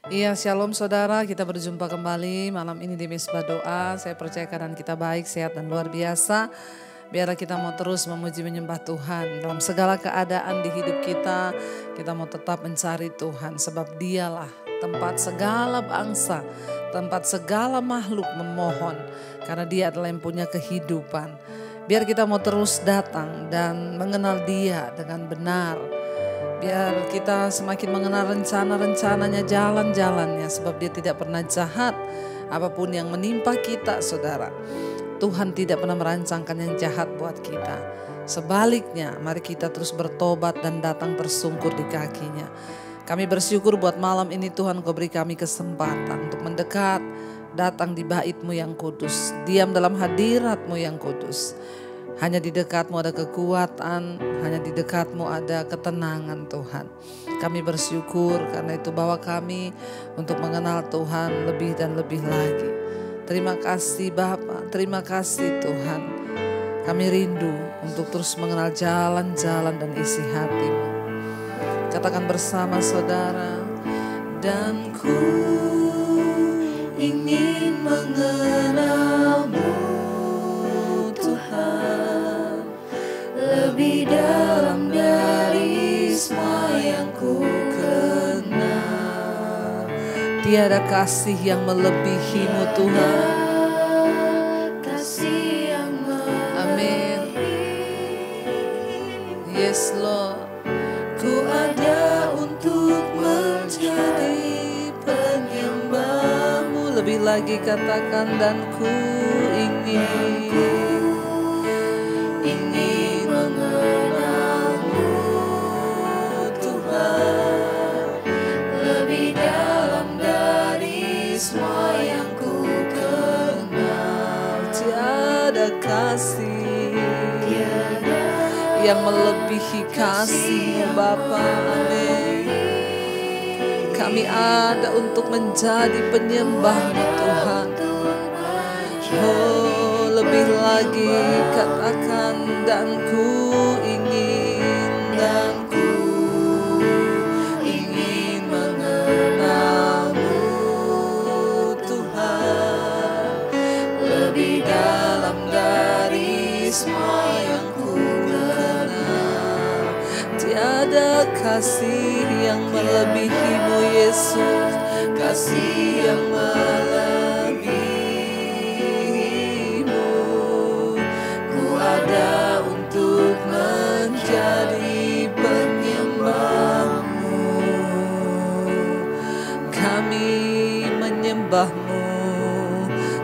Iya, shalom saudara, kita berjumpa kembali malam ini di Misbah Doa. Saya percaya keadaan kita baik, sehat dan luar biasa. Biarlah kita mau terus memuji menyembah Tuhan. Dalam segala keadaan di hidup kita mau tetap mencari Tuhan. Sebab dialah tempat segala bangsa, tempat segala makhluk memohon. Karena dia adalah yang punya kehidupan. Biar kita mau terus datang dan mengenal dia dengan benar. Biar kita semakin mengenal rencana-rencananya, jalan-jalannya. Sebab dia tidak pernah jahat. Apapun yang menimpa kita, saudara, Tuhan tidak pernah merancangkan yang jahat buat kita. Sebaliknya, mari kita terus bertobat dan datang tersungkur di kakinya. Kami bersyukur buat malam ini Tuhan, Kau beri kami kesempatan untuk mendekat, datang di bait-Mu yang kudus, diam dalam hadirat-Mu yang kudus. Hanya di dekatmu ada kekuatan, hanya di dekatmu ada ketenangan Tuhan. Kami bersyukur karena itu bawa kami untuk mengenal Tuhan lebih dan lebih lagi. Terima kasih Bapa, terima kasih Tuhan. Kami rindu untuk terus mengenal jalan-jalan dan isi hati-Mu. Katakan bersama saudara, dan ku ingin mengenal-Mu Tuhan, lebih dalam dari semua yang ku kenal. Tiada kasih yang melebihi-Mu Tuhan. Kasih yang melebihi. Amin. Yes Lord. Ku ada untuk menjadi penyembah-Mu. Lebih lagi katakan, dan ku ingin mengenal-Mu Tuhan, lebih dalam dari semua yang ku kenal. Tiada kasih yang melebihi kasih Bapa. Amin. Kami ada untuk menjadi penyembah-Mu Tuhan. Oh, lebih lagi katakan, dan ku ingin mengenal-Mu Tuhan, lebih dalam dari semua yang ku kenal. Tiada kasih yang melebihi-Mu Yesus, kasih yang melebihi-Mu. Ku ada untuk menjadi penyembah-Mu. Kami menyembah-Mu,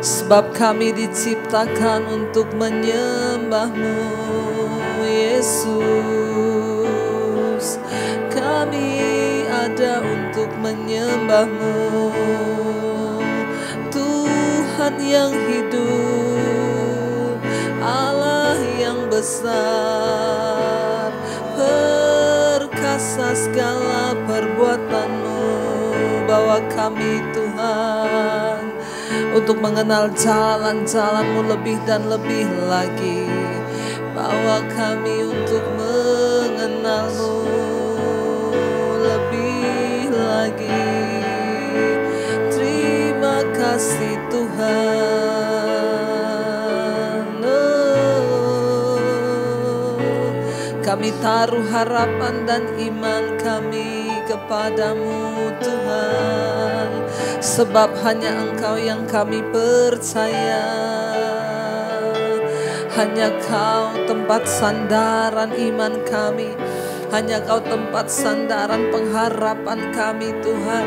sebab kami diciptakan untuk menyembah-Mu Yesus. Kami ada untuk menyembah-Mu Tuhan yang hidup, Allah yang besar, perkasa segala perbuatan-Mu. Bawa kami Tuhan untuk mengenal jalan-jalan-Mu lebih dan lebih lagi. Bawa kami untuk mengenal-Mu lebih lagi. Terima kasih Tuhan. Kami taruh harapan dan iman kami kepadamu Tuhan, sebab hanya Engkau yang kami percaya. Hanya Kau tempat sandaran iman kami, hanya Kau tempat sandaran pengharapan kami Tuhan.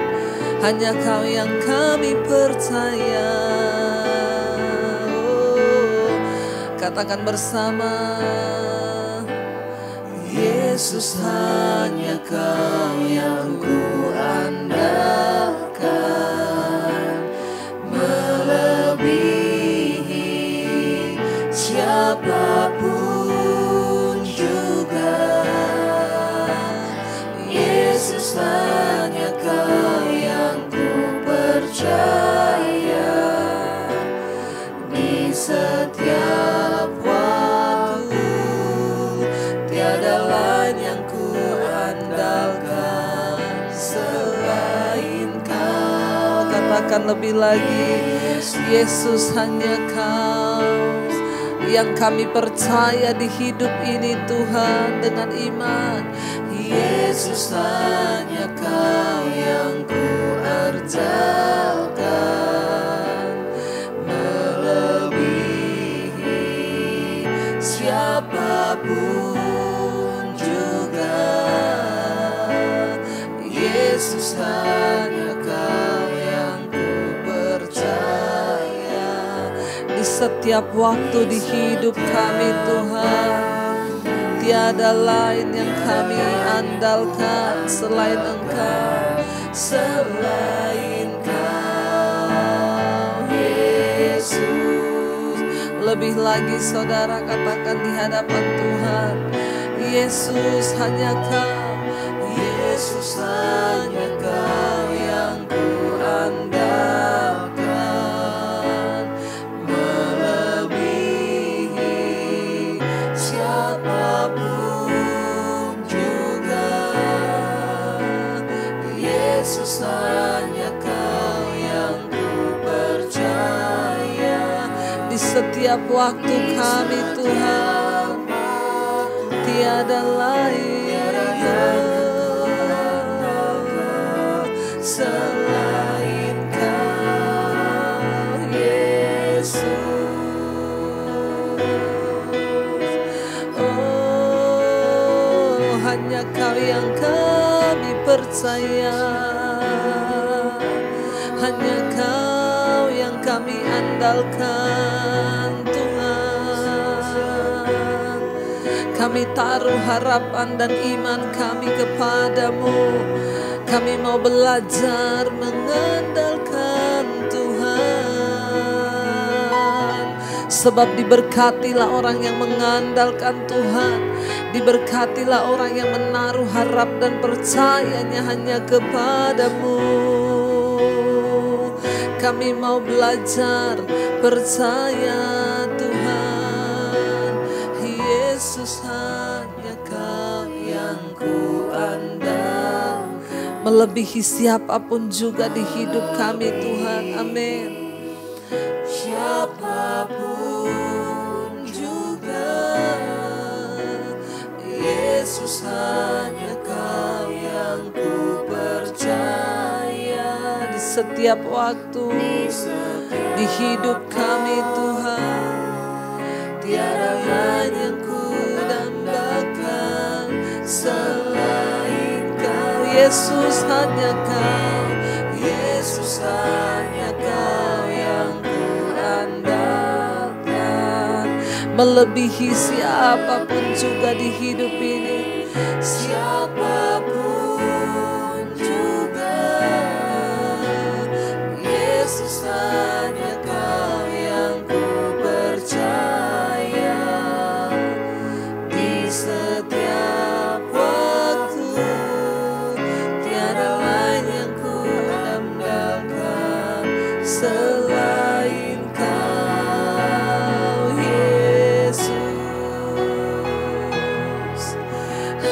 Hanya Kau yang kami percaya. Oh, katakan bersama, Yesus, hanya Kau yang ku andalkan, melebihi siapapun juga. Yesus, hanya Kau yang ku percaya. Di setiap waktu tiada lain yang ku andalkan selain katakan lebih lagi. Yesus, hanya Kau yang kami percaya di hidup ini Tuhan dengan iman. Yesus, hanya Kau yang ku arjakan, melebihi siapapun juga. Yesus, hanya Kau yang ku percaya. Di setiap waktu di hidup kami Tuhan, tiada lain yang kami andalkan selain Engkau, selain Kau, Yesus. Lebih lagi saudara katakan di hadapan Tuhan, Yesus, hanya Kau. Yesus, hanya Kau yang ku andalkan, melebihi siapapun juga. Yesus, hanya Kau yang ku percaya. Di setiap waktu kami Tuhan, tiada lain selain Kau, Yesus. Oh, hanya Kau yang kami percaya, hanya Kau yang kami andalkan Tuhan. Kami taruh harapan dan iman kami kepadamu. Kami mau belajar mengandalkan Tuhan. Sebab diberkatilah orang yang mengandalkan Tuhan. Diberkatilah orang yang menaruh harap dan percayanya hanya kepadamu. Kami mau belajar percaya Tuhan. Yesus, hanya Kau yang ku andalkan, melebihi siapapun juga di hidup kami Tuhan. Amin. Siapapun juga, Yesus, hanya Kau yang ku percaya. Di setiap waktu di hidup kami Tuhan, tiada lain yang ku dambakan selain Kau. Yesus, hanya Kau. Yesus, hanya Kau yang ku andalkan, melebihi siapapun juga di hidup ini. Siapapun juga, Yesus, hanya Kau yang ku percaya. Di setiap waktu, tiada lain yang ku andalkan selain Kau, Yesus.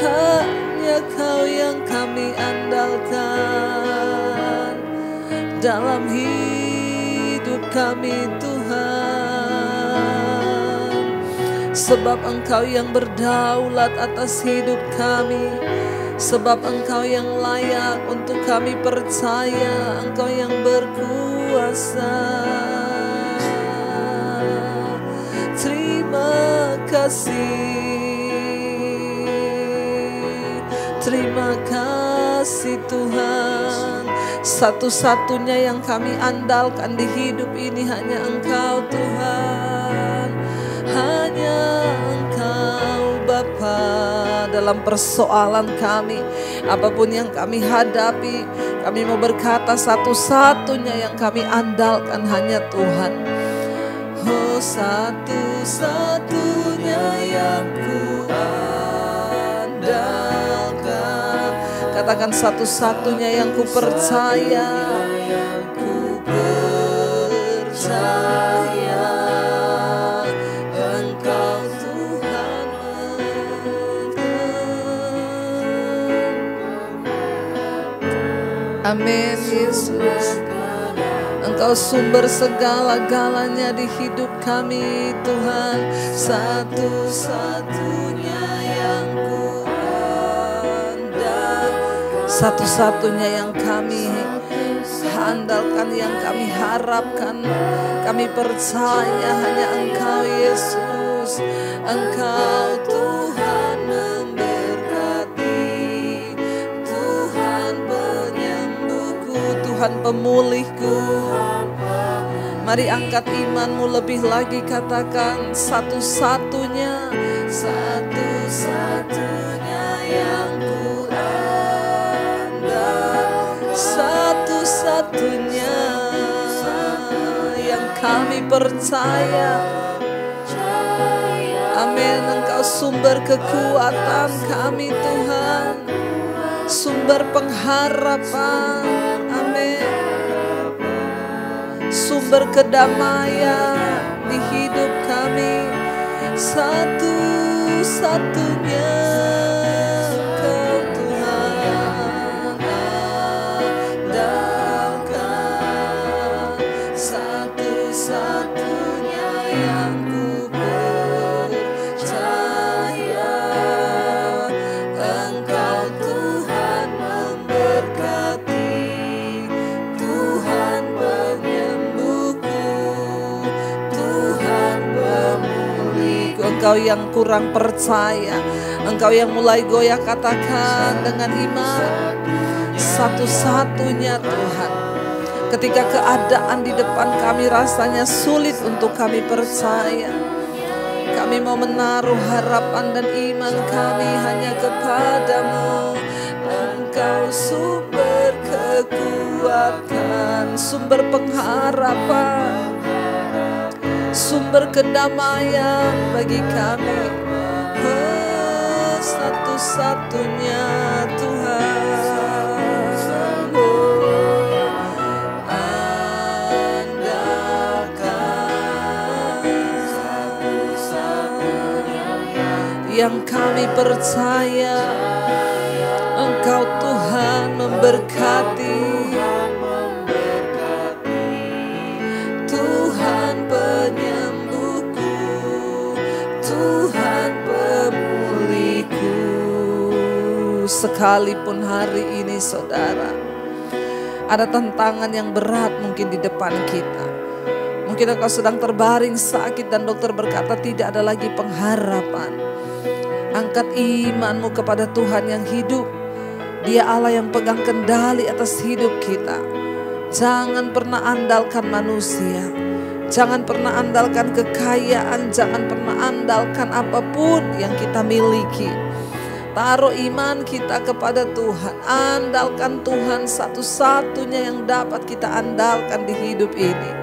Hanya Kau yang kami andalkan dalam hidup kami Tuhan. Sebab Engkau yang berdaulat atas hidup kami. Sebab Engkau yang layak untuk kami percaya. Engkau yang berkuasa. Terima kasih. Terima kasih Tuhan. Satu-satunya yang kami andalkan di hidup ini hanya Engkau Tuhan. Hanya Engkau Bapa. Dalam persoalan kami, apapun yang kami hadapi, kami mau berkata satu-satunya yang kami andalkan hanya Tuhan. Oh, satu-satunya yang ku andalkan. Katakan satu-satunya yang ku percaya. Ku percaya Engkau Tuhan. Amin Yesus. Engkau sumber segala-galanya di hidup kami Tuhan. Satu-satunya yang ku andalkan, satu-satunya yang kami andalkan, yang kami harapkan, kami percaya hanya Engkau Yesus. Engkau Tuhan memberkati, Tuhan penyembuhku, Tuhan pemulihku. Mari angkat imanmu lebih lagi, katakan satu-satunya, satu-satunya yang ku andal, satu-satunya yang kami percaya. Amin. Engkau sumber kekuatan kami Tuhan, sumber pengharapan. Amin. Sumber kedamaian di hidup kami. Satu-satunya Engkau Tuhan andalkan, satu-satunya yang ku percaya. Engkau Tuhan memberkati, Tuhan penyembuhku, Tuhan pemulihku. Engkau yang kurang percaya, Engkau yang mulai goyah, katakan dengan iman, satu-satunya Tuhan. Ketika keadaan di depan kami rasanya sulit untuk kami percaya, kami mau menaruh harapan dan iman kami hanya kepadamu. Engkau sumber kekuatan, sumber pengharapan, sumber kedamaian bagi kami. Oh, satu-satunya Tuhan. Oh, andalkan, yang kami percaya. Engkau Tuhan memberkati, Tuhan penyembuhku, Tuhan pemulihku. Sekalipun hari ini saudara ada tantangan yang berat mungkin di depan kita, mungkin engkau sedang terbaring sakit dan dokter berkata tidak ada lagi pengharapan. Angkat imanmu kepada Tuhan yang hidup. Dia Allah yang pegang kendali atas hidup kita. Jangan pernah andalkan manusia, jangan pernah andalkan kekayaan, jangan pernah andalkan apapun yang kita miliki. Taruh iman kita kepada Tuhan. Andalkan Tuhan, satu-satunya yang dapat kita andalkan di hidup ini.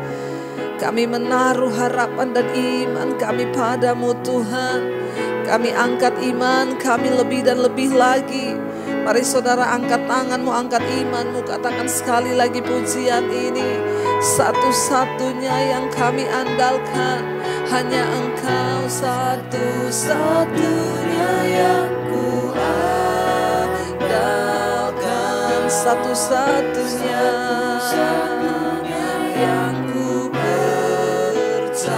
Kami menaruh harapan dan iman kami padamu Tuhan. Kami angkat iman kami lebih dan lebih lagi. Mari saudara angkat tanganmu, angkat imanmu, katakan sekali lagi pujian ini. Satu-satunya yang kami andalkan hanya Engkau, satu-satunya yang ku andalkan, satu-satunya yang ku percaya.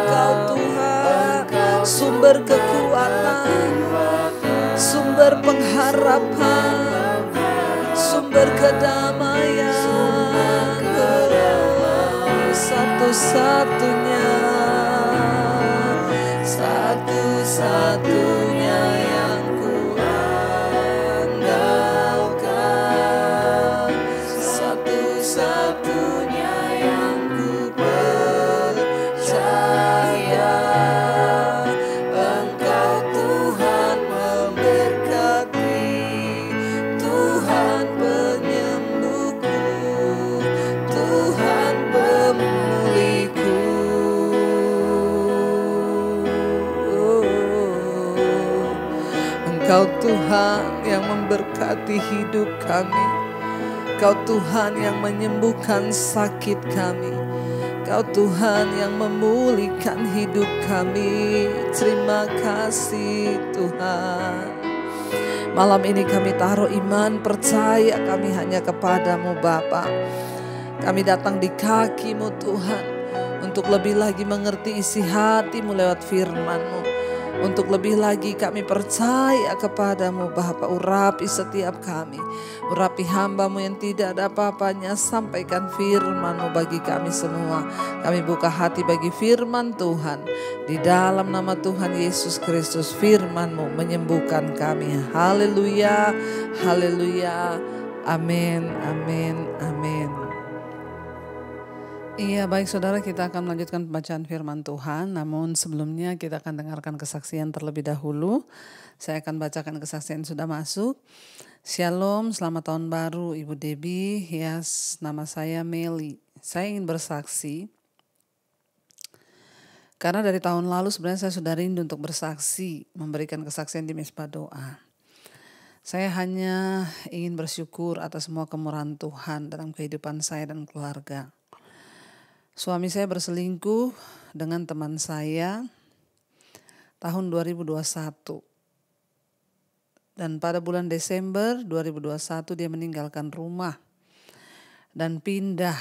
Engkau Tuhan sumber kekuatan, sumber pengharapan, sumber kedamaian. Satu-satunya, satu-satunya yang ku andalkan, satu-satunya yang ku percaya. Engkau Tuhan memberkati, Tuhan penyembuhku, Tuhan pemulihku. Engkau Tuhan yang memberkati hidup kami. Engkau Tuhan yang menyembuhkan sakit kami. Engkau Tuhan yang memulihkan hidup kami. Terima kasih Tuhan. Malam ini kami taruh iman, percaya kami hanya kepadamu Bapa. Kami datang di kaki-Mu Tuhan, untuk lebih lagi mengerti isi hati-Mu lewat firman-Mu. Untuk lebih lagi kami percaya kepadamu Bapa. Urapi setiap kami, urapi hamba-Mu yang tidak ada apa-apanya. Sampaikan firman-Mu bagi kami semua. Kami buka hati bagi firman Tuhan. Di dalam nama Tuhan Yesus Kristus, firman-Mu menyembuhkan kami. Haleluya, haleluya, amin, amin, amin. Iya, baik saudara, kita akan melanjutkan pembacaan firman Tuhan. Namun sebelumnya kita akan dengarkan kesaksian terlebih dahulu. Saya akan bacakan kesaksian yang sudah masuk. Shalom, selamat tahun baru Ibu Debbie. Yes, nama saya Meli. Saya ingin bersaksi. Karena dari tahun lalu sebenarnya saya sudah rindu untuk bersaksi, memberikan kesaksian di Mesbah Doa. Saya hanya ingin bersyukur atas semua kemurahan Tuhan dalam kehidupan saya dan keluarga. Suami saya berselingkuh dengan teman saya tahun 2021. Dan pada bulan Desember 2021 dia meninggalkan rumah dan pindah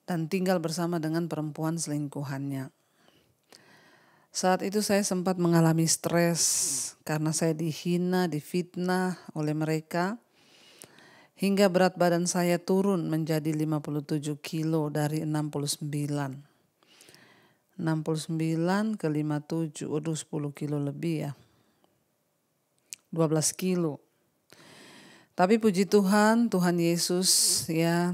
dan tinggal bersama dengan perempuan selingkuhannya. Saat itu saya sempat mengalami stres karena saya dihina, difitnah oleh mereka. Hingga berat badan saya turun menjadi 57 kilo dari 69. 69 ke 57, 10 kilo lebih ya. 12 kilo. Tapi puji Tuhan, Tuhan Yesus ya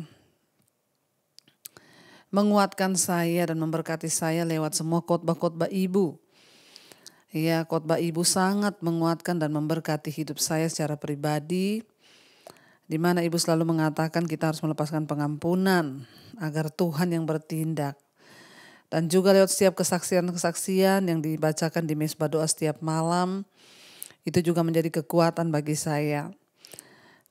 menguatkan saya dan memberkati saya lewat semua khotbah-khotbah Ibu. Ya, khotbah Ibu sangat menguatkan dan memberkati hidup saya secara pribadi. Di mana Ibu selalu mengatakan kita harus melepaskan pengampunan agar Tuhan yang bertindak. Dan juga lewat setiap kesaksian-kesaksian yang dibacakan di Mesbah Doa setiap malam, itu juga menjadi kekuatan bagi saya.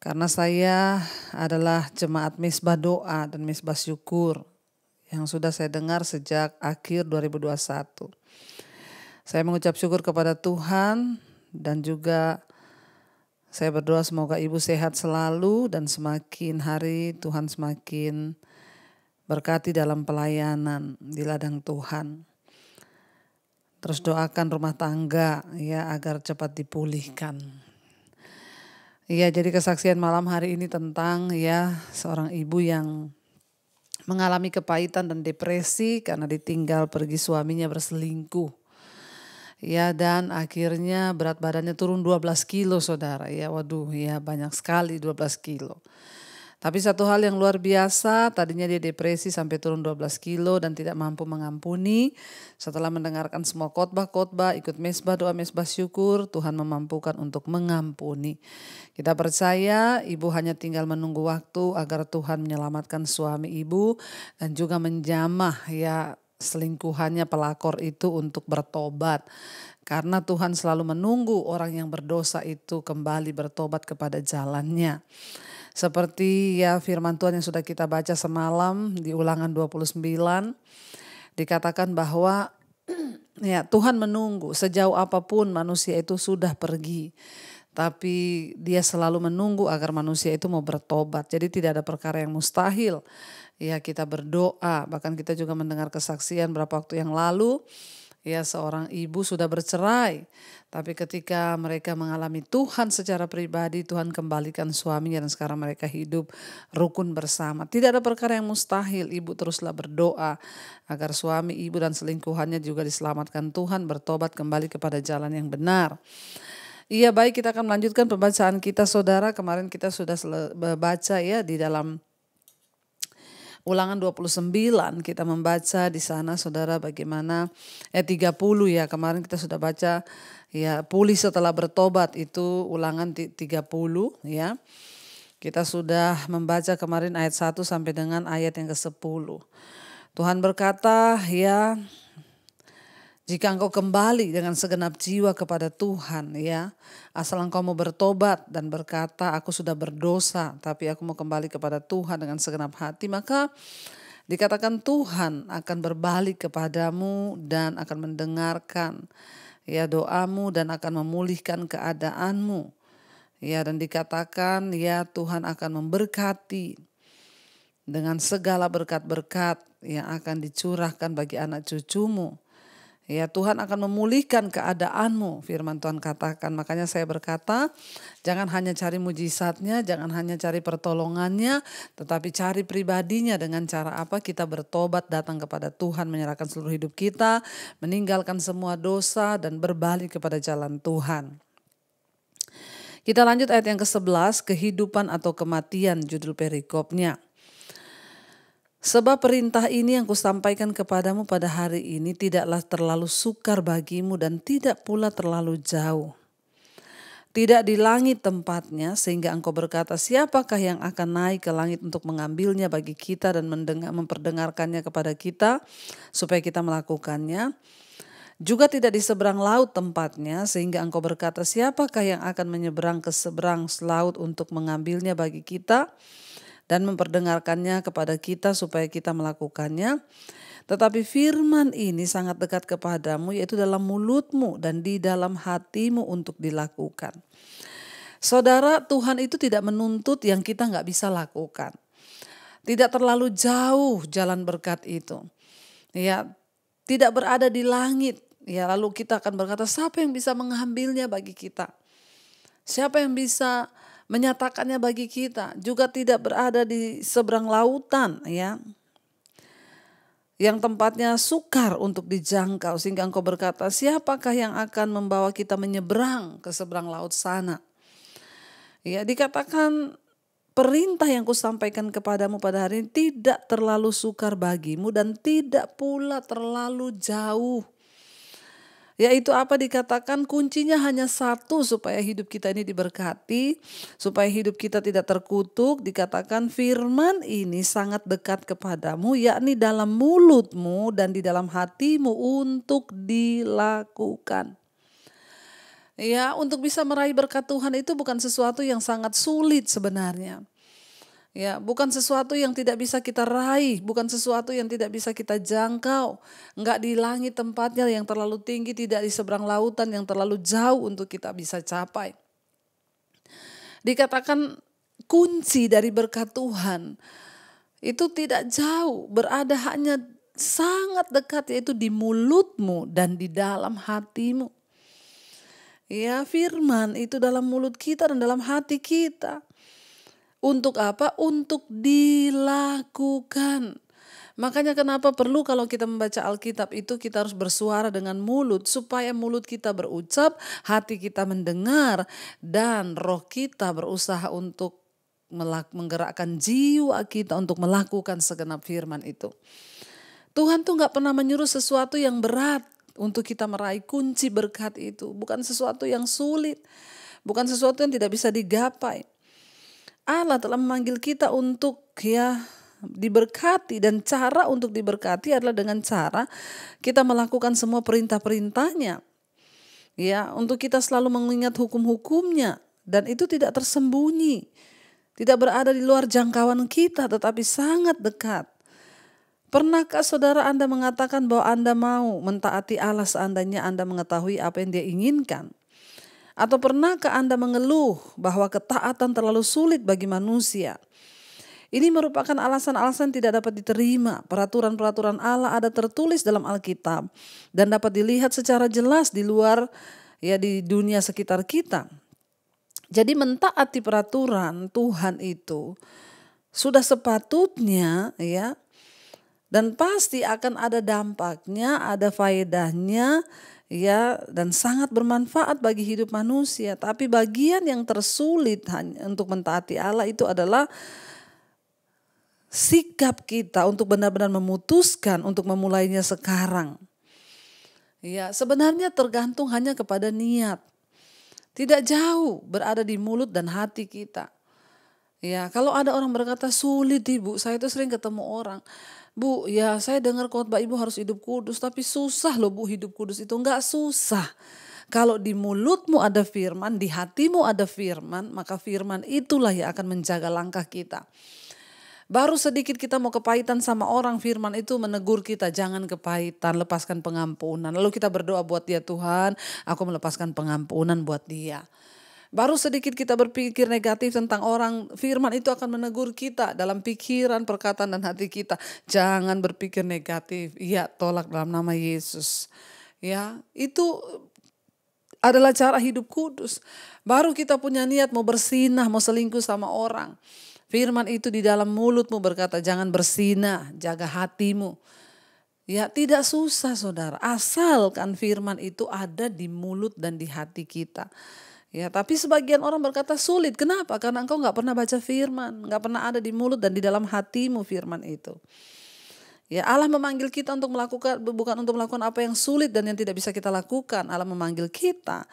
Karena saya adalah jemaat Mesbah Doa dan Mesbah Syukur yang sudah saya dengar sejak akhir 2021. Saya mengucap syukur kepada Tuhan dan juga saya berdoa semoga Ibu sehat selalu dan semakin hari Tuhan semakin berkati dalam pelayanan di ladang Tuhan. Terus doakan rumah tangga ya agar cepat dipulihkan. Ya, jadi kesaksian malam hari ini tentang ya seorang ibu yang mengalami kepahitan dan depresi karena ditinggal pergi suaminya berselingkuh. Ya, dan akhirnya berat badannya turun 12 kilo saudara. Ya, waduh ya banyak sekali 12 kilo. Tapi satu hal yang luar biasa, tadinya dia depresi sampai turun 12 kilo dan tidak mampu mengampuni. Setelah mendengarkan semua khotbah-khotbah, ikut Mesbah Doa, Mesbah Syukur, Tuhan memampukan untuk mengampuni. Kita percaya Ibu hanya tinggal menunggu waktu agar Tuhan menyelamatkan suami Ibu dan juga menjamah ya selingkuhannya pelakor itu untuk bertobat. Karena Tuhan selalu menunggu orang yang berdosa itu kembali bertobat kepada jalannya. Seperti ya firman Tuhan yang sudah kita baca semalam di Ulangan 29. Dikatakan bahwa ya Tuhan menunggu sejauh apapun manusia itu sudah pergi. Tapi dia selalu menunggu agar manusia itu mau bertobat. Jadi tidak ada perkara yang mustahil. Ya kita berdoa, bahkan kita juga mendengar kesaksian beberapa waktu yang lalu. Ya seorang ibu sudah bercerai. Tapi ketika mereka mengalami Tuhan secara pribadi, Tuhan kembalikan suaminya dan sekarang mereka hidup rukun bersama. Tidak ada perkara yang mustahil, ibu teruslah berdoa agar suami ibu dan selingkuhannya juga diselamatkan Tuhan, bertobat kembali kepada jalan yang benar. Iya baik, kita akan melanjutkan pembacaan kita saudara. Kemarin kita sudah baca ya di dalam Ulangan 29 kita membaca di sana saudara bagaimana 30 ya kemarin kita sudah baca ya pulih setelah bertobat itu Ulangan 30 ya. Kita sudah membaca kemarin ayat 1 sampai dengan ayat yang ke-10. Tuhan berkata ya jika engkau kembali dengan segenap jiwa kepada Tuhan ya, asal engkau mau bertobat dan berkata aku sudah berdosa tapi aku mau kembali kepada Tuhan dengan segenap hati, maka dikatakan Tuhan akan berbalik kepadamu dan akan mendengarkan ya doamu dan akan memulihkan keadaanmu. Ya dan dikatakan ya Tuhan akan memberkati dengan segala berkat-berkat yang akan dicurahkan bagi anak cucumu. Ya, Tuhan akan memulihkan keadaanmu, firman Tuhan katakan. Makanya saya berkata, jangan hanya cari mujizatnya, jangan hanya cari pertolongannya, tetapi cari pribadinya. Dengan cara apa? Kita bertobat, datang kepada Tuhan, menyerahkan seluruh hidup kita, meninggalkan semua dosa dan berbalik kepada jalan Tuhan. Kita lanjut ayat yang ke-11, kehidupan atau kematian, judul perikopnya. Sebab perintah ini yang kusampaikan kepadamu pada hari ini tidaklah terlalu sukar bagimu dan tidak pula terlalu jauh. Tidak di langit tempatnya sehingga engkau berkata, siapakah yang akan naik ke langit untuk mengambilnya bagi kita dan memperdengarkannya kepada kita supaya kita melakukannya. Juga tidak di seberang laut tempatnya sehingga engkau berkata, siapakah yang akan menyeberang ke seberang laut untuk mengambilnya bagi kita dan memperdengarkannya kepada kita supaya kita melakukannya. Tetapi firman ini sangat dekat kepadamu, yaitu dalam mulutmu dan di dalam hatimu untuk dilakukan. Saudara, Tuhan itu tidak menuntut yang kita nggak bisa lakukan. Tidak terlalu jauh jalan berkat itu. Ya, tidak berada di langit. Ya, lalu kita akan berkata, siapa yang bisa mengambilnya bagi kita? Siapa yang bisa menyatakannya bagi kita? Juga tidak berada di seberang lautan, ya, yang tempatnya sukar untuk dijangkau, sehingga engkau berkata, siapakah yang akan membawa kita menyeberang ke seberang laut sana? Ya, dikatakan perintah yang kusampaikan kepadamu pada hari ini tidak terlalu sukar bagimu dan tidak pula terlalu jauh. Yaitu apa dikatakan, kuncinya hanya satu supaya hidup kita ini diberkati, supaya hidup kita tidak terkutuk. Dikatakan firman ini sangat dekat kepadamu, yakni dalam mulutmu dan di dalam hatimu untuk dilakukan. Ya, untuk bisa meraih berkat Tuhan itu bukan sesuatu yang sangat sulit sebenarnya. Ya, bukan sesuatu yang tidak bisa kita raih, bukan sesuatu yang tidak bisa kita jangkau. Enggak di langit tempatnya yang terlalu tinggi, tidak di seberang lautan yang terlalu jauh untuk kita bisa capai. Dikatakan kunci dari berkat Tuhan itu tidak jauh, berada hanya sangat dekat, yaitu di mulutmu dan di dalam hatimu. Ya, firman itu dalam mulut kita dan dalam hati kita. Untuk apa? Untuk dilakukan. Makanya kenapa perlu kalau kita membaca Alkitab itu kita harus bersuara dengan mulut. Supaya mulut kita berucap, hati kita mendengar, dan roh kita berusaha untuk menggerakkan jiwa kita untuk melakukan segenap firman itu. Tuhan tuh gak pernah menyuruh sesuatu yang berat untuk kita meraih kunci berkat itu. Bukan sesuatu yang sulit, bukan sesuatu yang tidak bisa digapai. Allah telah memanggil kita untuk diberkati, dan cara untuk diberkati adalah dengan cara kita melakukan semua perintah-perintahnya. Ya, untuk kita selalu mengingat hukum-hukumnya, dan itu tidak tersembunyi, tidak berada di luar jangkauan kita tetapi sangat dekat. Pernahkah saudara Anda mengatakan bahwa Anda mau mentaati Allah seandainya Anda mengetahui apa yang Dia inginkan? Atau pernahkah Anda mengeluh bahwa ketaatan terlalu sulit bagi manusia? Ini merupakan alasan-alasan tidak dapat diterima. Peraturan-peraturan Allah ada tertulis dalam Alkitab dan dapat dilihat secara jelas di luar, ya, di dunia sekitar kita. Jadi mentaati peraturan Tuhan itu sudah sepatutnya, ya, dan pasti akan ada dampaknya, ada faedahnya, ya, dan sangat bermanfaat bagi hidup manusia. Tapi bagian yang tersulit untuk mentaati Allah itu adalah sikap kita untuk benar-benar memutuskan untuk memulainya sekarang. Ya, sebenarnya tergantung hanya kepada niat. Tidak jauh, berada di mulut dan hati kita. Ya, kalau ada orang berkata sulit Ibu, saya itu sering ketemu orang. Bu, ya saya dengar khotbah Ibu harus hidup kudus, tapi susah loh Bu hidup kudus itu. Enggak susah. Kalau di mulutmu ada firman, di hatimu ada firman, maka firman itulah yang akan menjaga langkah kita. Baru sedikit kita mau kepahitan sama orang, firman itu menegur kita, jangan kepahitan, lepaskan pengampunan. Lalu kita berdoa buat dia, Tuhan aku melepaskan pengampunan buat dia. Baru sedikit kita berpikir negatif tentang orang, firman itu akan menegur kita dalam pikiran, perkataan, dan hati kita. Jangan berpikir negatif. Ya, tolak dalam nama Yesus. Ya, itu adalah cara hidup kudus. Baru kita punya niat mau bersinah, mau selingkuh sama orang. Firman itu di dalam mulutmu berkata, jangan bersinah, jaga hatimu. Ya, tidak susah saudara, asalkan firman itu ada di mulut dan di hati kita. Ya, tapi sebagian orang berkata sulit. Kenapa? Karena engkau gak pernah baca firman, gak pernah ada di mulut dan di dalam hatimu firman itu. Ya, Allah memanggil kita untuk melakukan, bukan untuk melakukan apa yang sulit dan yang tidak bisa kita lakukan. Allah memanggil kita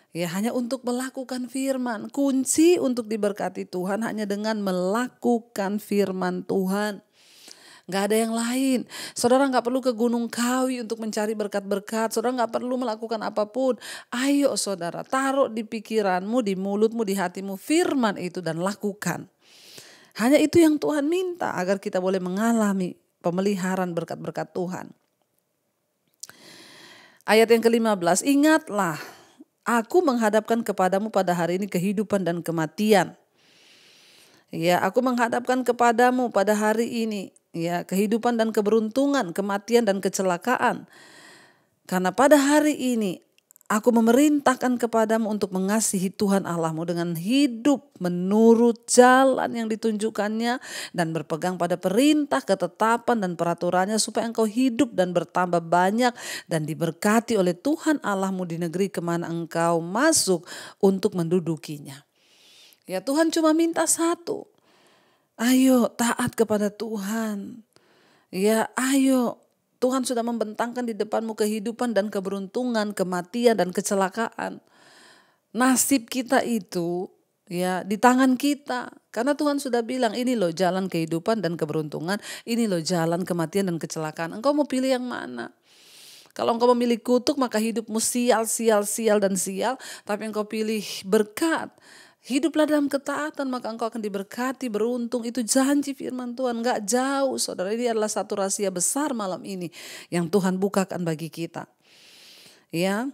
ya hanya untuk melakukan firman. Kunci untuk diberkati Tuhan hanya dengan melakukan firman Tuhan. Gak ada yang lain. Saudara gak perlu ke Gunung Kawi untuk mencari berkat-berkat. Saudara gak perlu melakukan apapun. Ayo saudara, taruh di pikiranmu, di mulutmu, di hatimu firman itu dan lakukan. Hanya itu yang Tuhan minta agar kita boleh mengalami pemeliharaan berkat-berkat Tuhan. Ayat yang ke-15, ingatlah, aku menghadapkan kepadamu pada hari ini kehidupan dan kematian. Ya, aku menghadapkan kepadamu pada hari ini ya kehidupan dan keberuntungan, kematian dan kecelakaan. Karena pada hari ini aku memerintahkan kepadamu untuk mengasihi Tuhan Allahmu dengan hidup menurut jalan yang ditunjukkannya dan berpegang pada perintah, ketetapan dan peraturannya supaya engkau hidup dan bertambah banyak dan diberkati oleh Tuhan Allahmu di negeri kemana engkau masuk untuk mendudukinya. Ya, Tuhan cuma minta satu. Ayo taat kepada Tuhan. Ya, ayo. Tuhan sudah membentangkan di depanmu kehidupan dan keberuntungan, kematian dan kecelakaan. Nasib kita itu ya di tangan kita. Karena Tuhan sudah bilang ini loh jalan kehidupan dan keberuntungan, ini loh jalan kematian dan kecelakaan. Engkau mau pilih yang mana? Kalau engkau memilih kutuk maka hidupmu sial, sial, sial dan sial. Tapi engkau pilih berkat. Hiduplah dalam ketaatan maka engkau akan diberkati, beruntung. Itu janji firman Tuhan, gak jauh saudara. Ini adalah satu rahasia besar malam ini yang Tuhan bukakan bagi kita. Ya,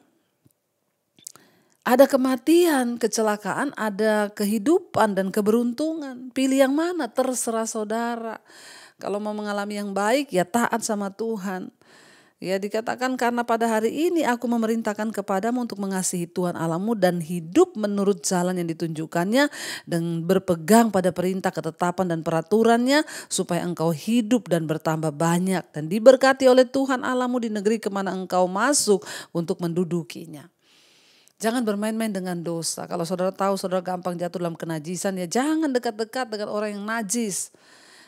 ada kematian, kecelakaan, ada kehidupan dan keberuntungan. Pilih yang mana? Terserah saudara. Kalau mau mengalami yang baik ya taat sama Tuhan. Ya, dikatakan karena pada hari ini aku memerintahkan kepadamu untuk mengasihi Tuhan Allahmu dan hidup menurut jalan yang ditunjukkannya dan berpegang pada perintah, ketetapan dan peraturannya supaya engkau hidup dan bertambah banyak dan diberkati oleh Tuhan Allahmu di negeri kemana engkau masuk untuk mendudukinya. Jangan bermain-main dengan dosa. Kalau saudara tahu saudara gampang jatuh dalam kenajisan ya jangan dekat-dekat dengan orang yang najis.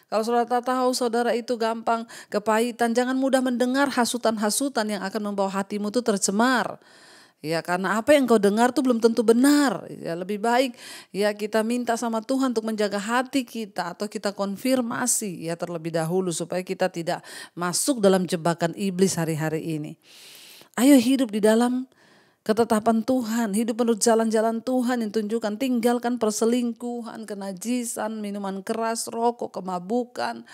Kalau saudara tahu saudara itu gampang kepahitan, jangan mudah mendengar hasutan-hasutan yang akan membawa hatimu itu tercemar. Ya, karena apa yang kau dengar itu belum tentu benar. Ya, lebih baik ya kita minta sama Tuhan untuk menjaga hati kita atau kita konfirmasi ya terlebih dahulu supaya kita tidak masuk dalam jebakan iblis hari-hari ini. Ayo hidup di dalam ketetapan Tuhan, hidup menurut jalan-jalan Tuhan yang tunjukkan, tinggalkan perselingkuhan, kenajisan, minuman keras, rokok, kemabukan.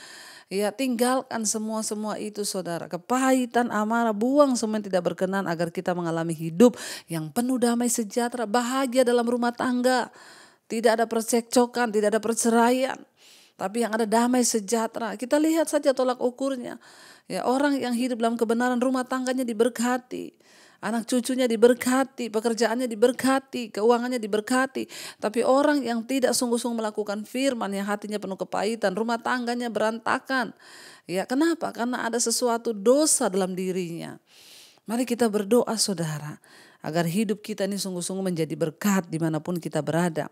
Ya, tinggalkan semua itu saudara. Kepahitan, amarah, buang semua yang tidak berkenan agar kita mengalami hidup yang penuh damai sejahtera, bahagia dalam rumah tangga. Tidak ada percekcokan, tidak ada perceraian. Tapi yang ada damai sejahtera. Kita lihat saja tolak ukurnya. Ya, orang yang hidup dalam kebenaran rumah tangganya diberkati. Anak cucunya diberkati, pekerjaannya diberkati, keuangannya diberkati. Tapi orang yang tidak sungguh-sungguh melakukan firman, yang hatinya penuh kepahitan, rumah tangganya berantakan. Ya, kenapa? Karena ada sesuatu dosa dalam dirinya. Mari kita berdoa saudara, agar hidup kita ini sungguh-sungguh menjadi berkat dimanapun kita berada.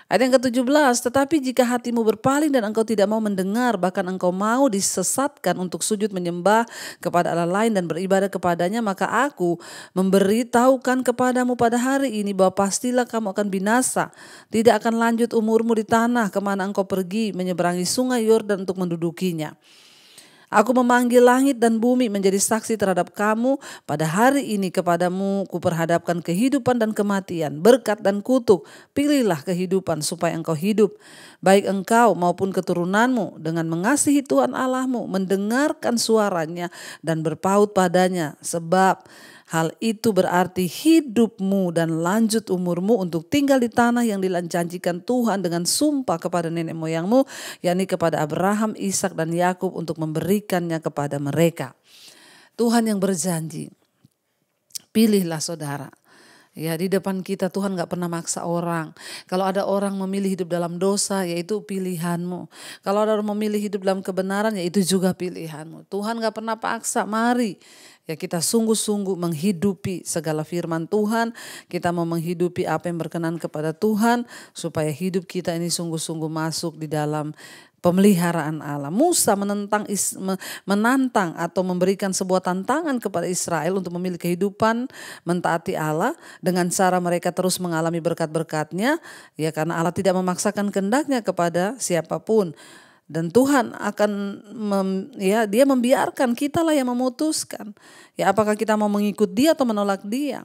Ayat yang ke-17, tetapi jika hatimu berpaling dan engkau tidak mau mendengar, bahkan engkau mau disesatkan untuk sujud menyembah kepada Allah lain dan beribadah kepadanya, maka aku memberitahukan kepadamu pada hari ini bahwa pastilah kamu akan binasa. Tidak akan lanjut umurmu di tanah kemana engkau pergi menyeberangi sungai Yordan untuk mendudukinya. Aku memanggil langit dan bumi menjadi saksi terhadap kamu. Pada hari ini kepadamu kuperhadapkan kehidupan dan kematian, berkat dan kutuk. Pilihlah kehidupan supaya engkau hidup, baik engkau maupun keturunanmu, dengan mengasihi Tuhan Allahmu, mendengarkan suaranya dan berpaut padanya. Sebab Hal itu berarti hidupmu dan lanjut umurmu untuk tinggal di tanah yang dijanjikan Tuhan dengan sumpah kepada nenek moyangmu, yakni kepada Abraham, Ishak dan Yakub untuk memberikannya kepada mereka. Tuhan yang berjanji. Pilihlah saudara. Ya, di depan kita Tuhan gak pernah maksa orang. Kalau ada orang memilih hidup dalam dosa, yaitu pilihanmu. Kalau ada orang memilih hidup dalam kebenaran, yaitu juga pilihanmu. Tuhan gak pernah paksa, mari. Ya, kita sungguh-sungguh menghidupi segala firman Tuhan. Kita mau menghidupi apa yang berkenan kepada Tuhan, supaya hidup kita ini sungguh-sungguh masuk di dalam pemeliharaan Allah. Musa menantang atau memberikan sebuah tantangan kepada Israel untuk memilih kehidupan mentaati Allah dengan cara mereka terus mengalami berkat-berkatnya, ya, karena Allah tidak memaksakan kehendaknya kepada siapapun. Dan Tuhan akan dia membiarkan, kitalah yang memutuskan. Ya, apakah kita mau mengikut dia atau menolak dia.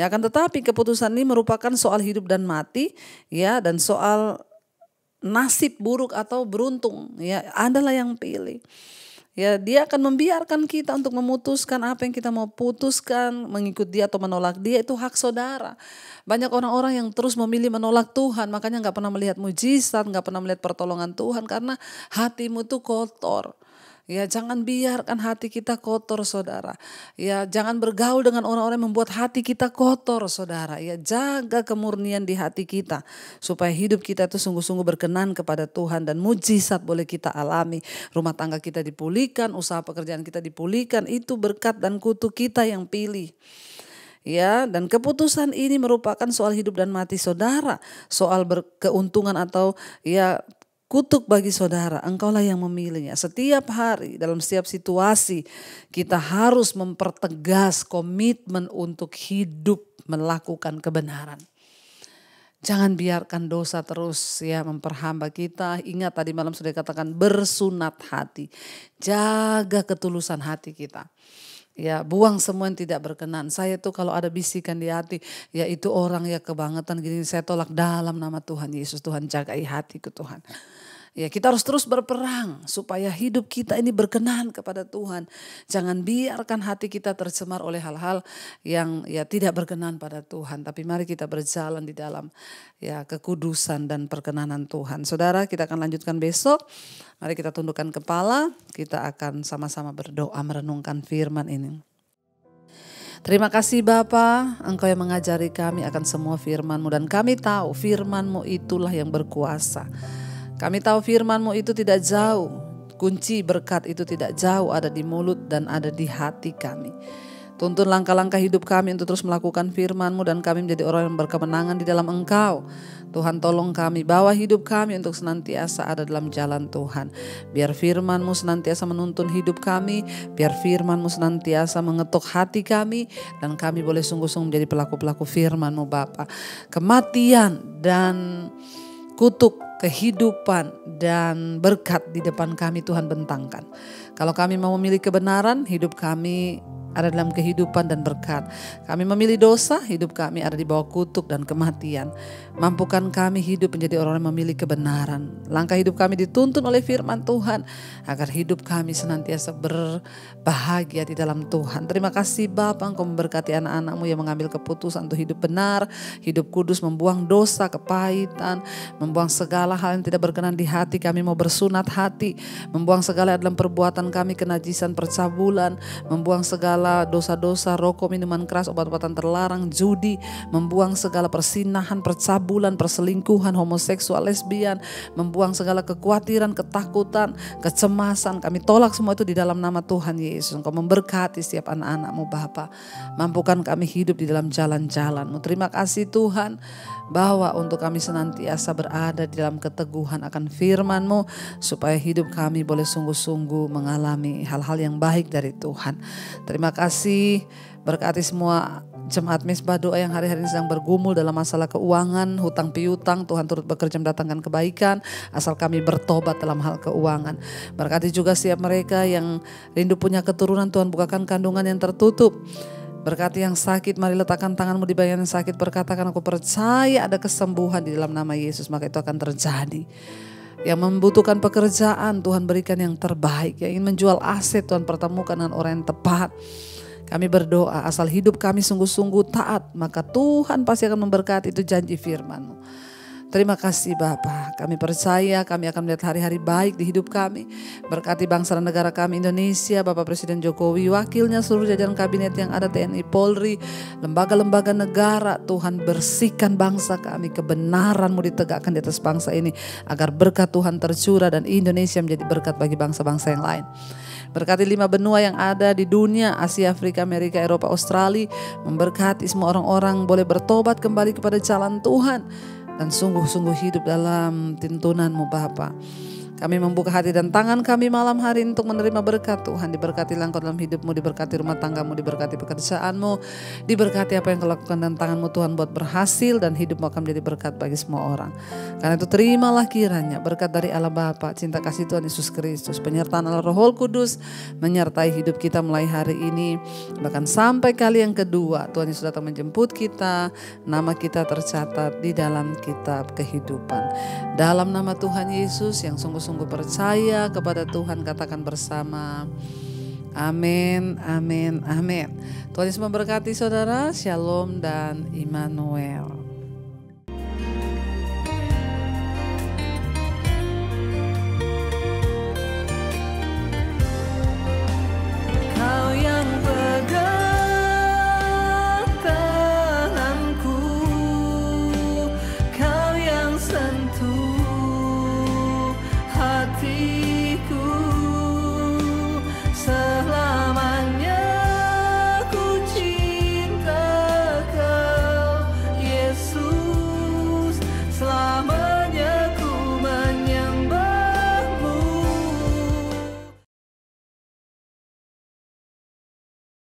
Ya, akan tetapi keputusan ini merupakan soal hidup dan mati, ya, dan soal nasib buruk atau beruntung, ya, adalah yang pilih. Ya, dia akan membiarkan kita untuk memutuskan apa yang kita mau putuskan, mengikut dia atau menolak dia, itu hak saudara. Banyak orang-orang yang terus memilih menolak Tuhan, makanya gak pernah melihat mujizat, gak pernah melihat pertolongan Tuhan, karena hatimu tuh kotor. Ya, jangan biarkan hati kita kotor, saudara. Ya, jangan bergaul dengan orang-orang yang membuat hati kita kotor, saudara. Ya, jaga kemurnian di hati kita supaya hidup kita itu sungguh-sungguh berkenan kepada Tuhan dan mujizat boleh kita alami. Rumah tangga kita dipulihkan, usaha pekerjaan kita dipulihkan, itu berkat dan kutuk kita yang pilih. Ya, dan keputusan ini merupakan soal hidup dan mati saudara, soal keuntungan atau ya kutuk bagi saudara, engkaulah yang memilihnya. Setiap hari dalam setiap situasi kita harus mempertegas komitmen untuk hidup melakukan kebenaran. Jangan biarkan dosa terus ya memperhamba kita. Ingat tadi malam sudah dikatakan bersunat hati. Jaga ketulusan hati kita. Ya, buang semua yang tidak berkenan. Saya tuh kalau ada bisikan di hati, ya itu orang ya kebangetan gini, saya tolak dalam nama Tuhan Yesus. Tuhan jagai hatiku Tuhan. Ya, kita harus terus berperang supaya hidup kita ini berkenan kepada Tuhan. Jangan biarkan hati kita tercemar oleh hal-hal yang ya tidak berkenan pada Tuhan. Tapi mari kita berjalan di dalam ya kekudusan dan perkenanan Tuhan. Saudara, kita akan lanjutkan besok. Mari kita tundukkan kepala, kita akan sama-sama berdoa merenungkan firman ini. Terima kasih Bapa, Engkau yang mengajari kami akan semua firman-Mu dan kami tahu firman-Mu itulah yang berkuasa. Kami tahu firman-Mu itu tidak jauh, kunci berkat itu tidak jauh, ada di mulut dan ada di hati kami. Tuntun langkah-langkah hidup kami untuk terus melakukan firman-Mu dan kami menjadi orang yang berkemenangan di dalam Engkau. Tuhan tolong kami, bawa hidup kami untuk senantiasa ada dalam jalan Tuhan. Biar firman-Mu senantiasa menuntun hidup kami, biar firman-Mu senantiasa mengetuk hati kami, dan kami boleh sungguh-sungguh menjadi pelaku-pelaku firman-Mu Bapa. Kematian dan kutuk, kehidupan dan berkat di depan kami Tuhan bentangkan. Kalau kami mau memilih kebenaran, hidup kami ada dalam kehidupan dan berkat. Kami memilih dosa, hidup kami ada di bawah kutuk dan kematian. Mampukan kami hidup menjadi orang yang memilih kebenaran. Langkah hidup kami dituntun oleh firman Tuhan, agar hidup kami senantiasa berbahagia di dalam Tuhan. Terima kasih Bapa, Engkau memberkati anak-anak-Mu yang mengambil keputusan untuk hidup benar, hidup kudus, membuang dosa, kepahitan, membuang segala hal yang tidak berkenan di hati. Kami mau bersunat hati, membuang segala dalam perbuatan kami, kenajisan, percabulan, membuang segala dosa-dosa, rokok, minuman keras, obat-obatan terlarang, judi, membuang segala persinahan, percabulan, perselingkuhan, homoseksual, lesbian, membuang segala kekhawatiran, ketakutan, kecemasan. Kami tolak semua itu di dalam nama Tuhan Yesus. Engkau memberkati setiap anak-anak-Mu Bapa. Mampukan kami hidup di dalam jalan-jalan-Mu. Terima kasih Tuhan, bahwa untuk kami senantiasa berada di dalam keteguhan akan firman-Mu, supaya hidup kami boleh sungguh-sungguh mengalami hal-hal yang baik dari Tuhan. Terima kasih, berkati semua jemaat Mesbah Doa yang hari-hari ini sedang bergumul dalam masalah keuangan, hutang piutang. Tuhan turut bekerja mendatangkan kebaikan, asal kami bertobat dalam hal keuangan. Berkati juga setiap mereka yang rindu punya keturunan, Tuhan bukakan kandungan yang tertutup. Berkati yang sakit, mari letakkan tangan-Mu di bagian yang sakit, berkatakan aku percaya ada kesembuhan di dalam nama Yesus, maka itu akan terjadi. Yang membutuhkan pekerjaan, Tuhan berikan yang terbaik. Yang ingin menjual aset, Tuhan pertemukan dengan orang yang tepat. Kami berdoa asal hidup kami sungguh-sungguh taat, maka Tuhan pasti akan memberkati, itu janji firman-Mu. Terima kasih Bapa, kami percaya kami akan melihat hari-hari baik di hidup kami. Berkati bangsa dan negara kami Indonesia, Bapak Presiden Jokowi, wakilnya, seluruh jajaran kabinet yang ada, TNI, Polri, lembaga-lembaga negara. Tuhan bersihkan bangsa kami, kebenaran-Mu ditegakkan di atas bangsa ini, agar berkat Tuhan tercurah dan Indonesia menjadi berkat bagi bangsa-bangsa yang lain. Berkati 5 benua yang ada di dunia, Asia, Afrika, Amerika, Eropa, Australia. Memberkati semua orang-orang boleh bertobat kembali kepada jalan Tuhan dan sungguh-sungguh hidup dalam tuntunan-Mu Bapa. Kami membuka hati dan tangan kami malam hari ini untuk menerima berkat Tuhan. Diberkati Engkau dalam hidup-Mu, diberkati rumah tangga-Mu, diberkati pekerjaan-Mu, diberkati apa yang Kau lakukan dan tangan-Mu Tuhan buat berhasil, dan hidup-Mu akan menjadi berkat bagi semua orang. Karena itu terimalah kiranya berkat dari Allah Bapa, cinta kasih Tuhan Yesus Kristus, penyertaan Allah Roh Kudus menyertai hidup kita mulai hari ini, bahkan sampai kali yang kedua Tuhan Yesus datang menjemput kita, nama kita tercatat di dalam kitab kehidupan. Dalam nama Tuhan Yesus yang sungguh-sungguh percaya kepada Tuhan, katakan bersama, amin, amin, amin. Tuhan Yesus memberkati saudara. Shalom dan Immanuel. Kau yang pegang tanganku, Kau yang sentuh hati